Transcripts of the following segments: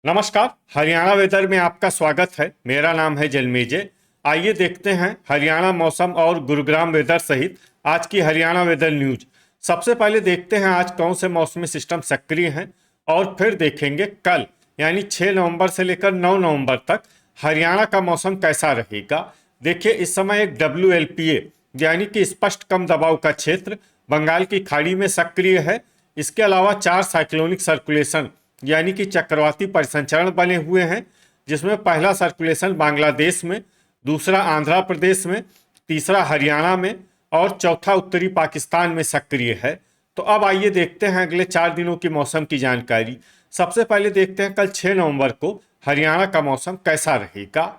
नमस्कार। हरियाणा वेदर में आपका स्वागत है। मेरा नाम है जलमेजे। आइए देखते हैं हरियाणा मौसम और गुरुग्राम वेदर सहित आज की हरियाणा वेदर न्यूज। सबसे पहले देखते हैं आज कौन से मौसमी सिस्टम सक्रिय हैं और फिर देखेंगे कल यानी 6 नवंबर से लेकर 9 नवंबर तक हरियाणा का मौसम कैसा रहेगा। देखिए, इस समय एक WLPA यानी कि स्पष्ट कम दबाव का क्षेत्र बंगाल की खाड़ी में सक्रिय है। इसके अलावा 4 साइक्लोनिक सर्कुलेशन यानी कि चक्रवाती परिसंचरण बने हुए हैं, जिसमें पहला सर्कुलेशन बांग्लादेश में, दूसरा आंध्र प्रदेश में, तीसरा हरियाणा में और चौथा उत्तरी पाकिस्तान में सक्रिय है। तो अब आइए देखते हैं अगले 4 दिनों की मौसम की जानकारी। सबसे पहले देखते हैं कल 6 नवंबर को हरियाणा का मौसम कैसा रहेगा।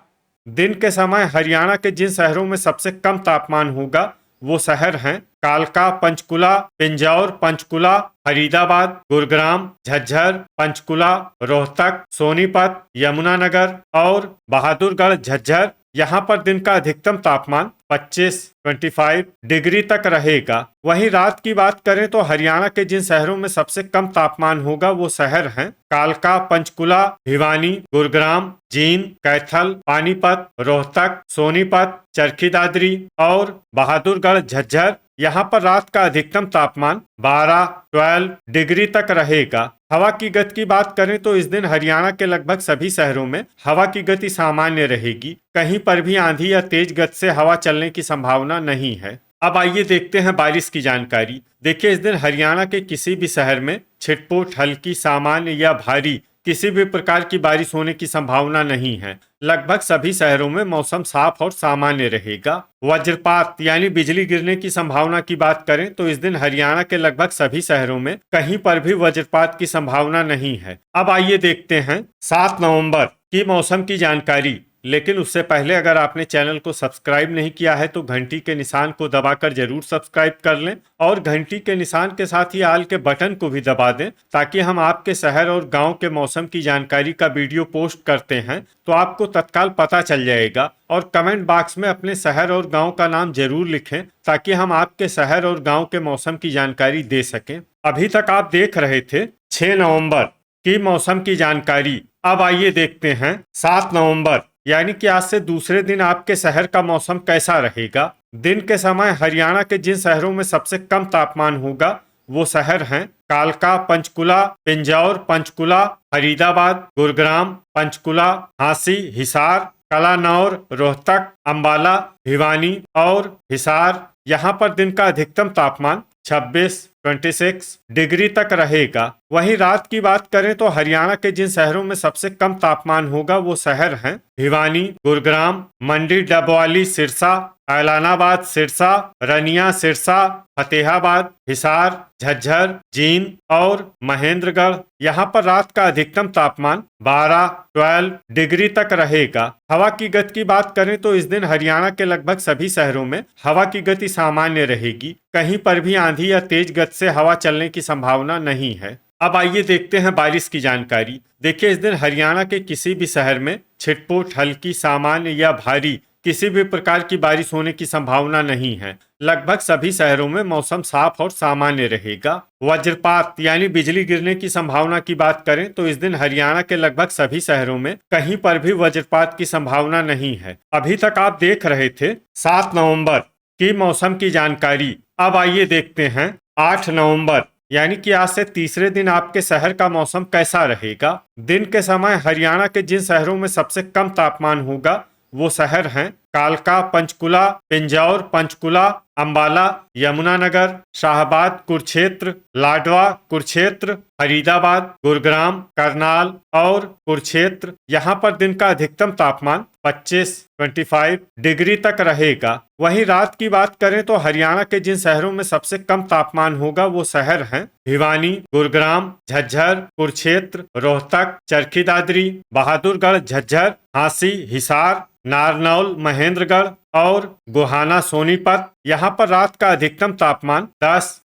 दिन के समय हरियाणा के जिन शहरों में सबसे कम तापमान होगा वो शहर हैं कालका, पंचकुला, पिंजौर, पंचकुला, फरीदाबाद, गुरुग्राम, झज्जर, पंचकुला, रोहतक, सोनीपत, यमुनानगर और बहादुरगढ़। झज्जर यहाँ पर दिन का अधिकतम तापमान 25 डिग्री तक रहेगा। वहीं रात की बात करें तो हरियाणा के जिन शहरों में सबसे कम तापमान होगा वो शहर हैं कालका, पंचकुला, भिवानी, गुरुग्राम, जींद, कैथल, पानीपत, रोहतक, सोनीपत, चरखी दादरी और बहादुरगढ़। झज्जर यहाँ पर रात का अधिकतम तापमान 12 डिग्री तक रहेगा। हवा की गति की बात करें तो इस दिन हरियाणा के लगभग सभी शहरों में हवा की गति सामान्य रहेगी। कहीं पर भी आंधी या तेज गति से हवा चलने की संभावना नहीं है। अब आइए देखते हैं बारिश की जानकारी। देखिए, इस दिन हरियाणा के किसी भी शहर में छिटपुट, हल्की, सामान्य या भारी किसी भी प्रकार की बारिश होने की संभावना नहीं है। लगभग सभी शहरों में मौसम साफ और सामान्य रहेगा। वज्रपात यानी बिजली गिरने की संभावना की बात करें तो इस दिन हरियाणा के लगभग सभी शहरों में कहीं पर भी वज्रपात की संभावना नहीं है। अब आइए देखते हैं 7 नवंबर की मौसम की जानकारी। लेकिन उससे पहले अगर आपने चैनल को सब्सक्राइब नहीं किया है तो घंटी के निशान को दबाकर जरूर सब्सक्राइब कर लें और घंटी के निशान के साथ ही आल के बटन को भी दबा दें, ताकि हम आपके शहर और गांव के मौसम की जानकारी का वीडियो पोस्ट करते हैं तो आपको तत्काल पता चल जाएगा। और कमेंट बॉक्स में अपने शहर और गाँव का नाम जरूर लिखें ताकि हम आपके शहर और गाँव के मौसम की जानकारी दे सकें। अभी तक आप देख रहे थे 6 नवम्बर की मौसम की जानकारी। अब आइए देखते हैं 7 नवंबर यानी कि आज से दूसरे दिन आपके शहर का मौसम कैसा रहेगा। दिन के समय हरियाणा के जिन शहरों में सबसे कम तापमान होगा वो शहर हैं कालका, पंचकुला, पिंजौर, पंचकुला, फरीदाबाद, गुरुग्राम, पंचकुला, झांसी, हिसार, कलानौर, रोहतक, अंबाला, भिवानी और हिसार। यहाँ पर दिन का अधिकतम तापमान 26 डिग्री तक रहेगा। वहीं रात की बात करें तो हरियाणा के जिन शहरों में सबसे कम तापमान होगा वो शहर हैं भिवानी, गुरुग्राम, मंडी, डबवाली, सिरसा, ऐलानाबाद, सिरसा, रनिया, सिरसा, फतेहाबाद, हिसार, झज्जर, जींद और महेंद्रगढ़। यहाँ पर रात का अधिकतम तापमान 12 डिग्री तक रहेगा। हवा की गति की बात करें तो इस दिन हरियाणा के लगभग सभी शहरों में हवा की गति सामान्य रहेगी। कहीं पर भी आंधी या तेज गति से हवा चलने की संभावना नहीं है। अब आइए देखते हैं बारिश की जानकारी। देखिए, इस दिन हरियाणा के किसी भी शहर में छिटपुट, हल्की, सामान्य या भारी किसी भी प्रकार की बारिश होने की संभावना नहीं है। लगभग सभी शहरों में मौसम साफ और सामान्य रहेगा। वज्रपात यानी बिजली गिरने की संभावना की बात करें तो इस दिन हरियाणा के लगभग सभी शहरों में कहीं पर भी वज्रपात की संभावना नहीं है। अभी तक आप देख रहे थे 7 नवंबर की मौसम की जानकारी। अब आइए देखते हैं 8 नवंबर यानी कि आज से तीसरे दिन आपके शहर का मौसम कैसा रहेगा। दिन के समय हरियाणा के जिन शहरों में सबसे कम तापमान होगा वो शहर हैं कालका, पंचकुला, पिंजौर, पंचकुला, अंबाला, यमुनानगर, शाहबाद, कुरुक्षेत्र, लाडवा, कुरुक्षेत्र, फरीदाबाद, गुरुग्राम, करनाल और कुरुक्षेत्र। यहाँ पर दिन का अधिकतम तापमान 25 डिग्री तक रहेगा। वहीं रात की बात करें तो हरियाणा के जिन शहरों में सबसे कम तापमान होगा वो शहर हैं भिवानी, गुरुग्राम, झज्जर, कुरुक्षेत्र, रोहतक, चरखी दादरी, बहादुरगढ़, झज्जर, झांसी, हिसार, नारनौल, महेंद्रगढ़ और गोहाना, सोनीपत। यहाँ पर रात का अधिकतम तापमान 10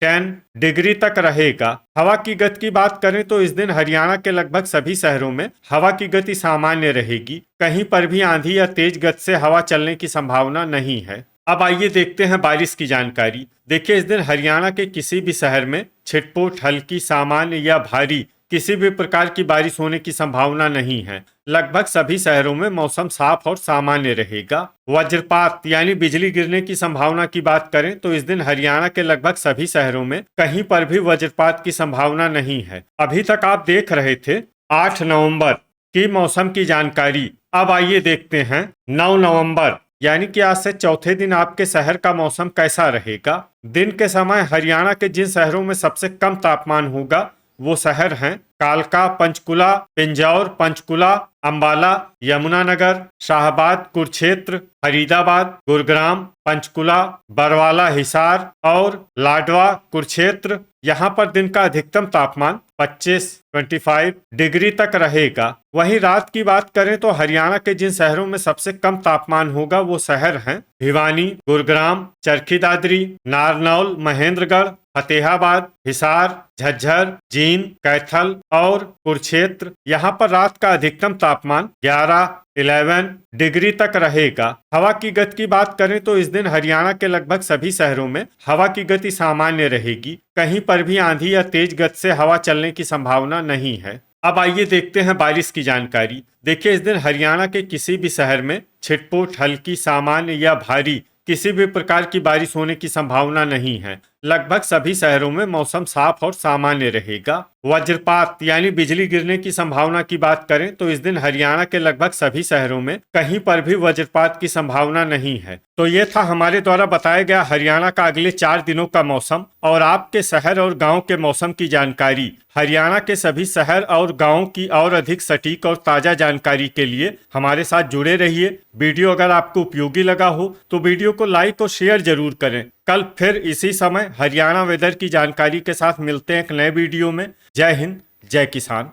डिग्री तक रहेगा। हवा की गति की बात करें तो इस दिन हरियाणा के लगभग सभी शहरों में हवा की गति सामान्य रहेगी। कहीं पर भी आंधी या तेज गति से हवा चलने की संभावना नहीं है। अब आइए देखते हैं बारिश की जानकारी। देखिए, इस दिन हरियाणा के किसी भी शहर में छिटपुट, हल्की, सामान्य या भारी किसी भी प्रकार की बारिश होने की संभावना नहीं है। लगभग सभी शहरों में मौसम साफ और सामान्य रहेगा। वज्रपात यानी बिजली गिरने की संभावना की बात करें तो इस दिन हरियाणा के लगभग सभी शहरों में कहीं पर भी वज्रपात की संभावना नहीं है। अभी तक आप देख रहे थे 8 नवंबर की मौसम की जानकारी। अब आइए देखते हैं 9 नवंबर यानी कि आज से चौथे दिन आपके शहर का मौसम कैसा रहेगा। दिन के समय हरियाणा के जिन शहरों में सबसे कम तापमान होगा वो शहर हैं कालका, पंचकुला, पिंजौर, पंचकुला, अंबाला, यमुनानगर, शाहबाद, कुरुक्षेत्र, फरीदाबाद, गुरुग्राम, पंचकुला, बरवाला, हिसार और लाडवा, कुरुक्षेत्र। यहाँ पर दिन का अधिकतम तापमान 25 डिग्री तक रहेगा। वहीं रात की बात करें तो हरियाणा के जिन शहरों में सबसे कम तापमान होगा वो शहर हैं भिवानी, गुरुग्राम, चरखी दादरी, नारनौल, महेंद्रगढ़, फतेहाबाद, हिसार, झज्जर, जींद, कैथल और कुरुक्षेत्र। यहाँ पर रात का अधिकतम तापमान 11 डिग्री तक रहेगा। हवा की गति की बात करें तो इस दिन हरियाणा के लगभग सभी शहरों में हवा की गति सामान्य रहेगी। कहीं पर भी आंधी या तेज गति से हवा चलने की संभावना नहीं है। अब आइए देखते हैं बारिश की जानकारी। देखिए, इस दिन हरियाणा के किसी भी शहर में छिटपुट, हल्की, सामान्य या भारी किसी भी प्रकार की बारिश होने की संभावना नहीं है। लगभग सभी शहरों में मौसम साफ और सामान्य रहेगा। वज्रपात यानी बिजली गिरने की संभावना की बात करें तो इस दिन हरियाणा के लगभग सभी शहरों में कहीं पर भी वज्रपात की संभावना नहीं है। तो ये था हमारे द्वारा बताया गया हरियाणा का अगले 4 दिनों का मौसम और आपके शहर और गांव के मौसम की जानकारी। हरियाणा के सभी शहर और गाँव की और अधिक सटीक और ताजा जानकारी के लिए हमारे साथ जुड़े रहिए। वीडियो अगर आपको उपयोगी लगा हो तो वीडियो को लाइक और शेयर जरूर करें। कल फिर इसी समय हरियाणा वेदर की जानकारी के साथ मिलते हैं एक नए वीडियो में। जय हिंद, जय किसान।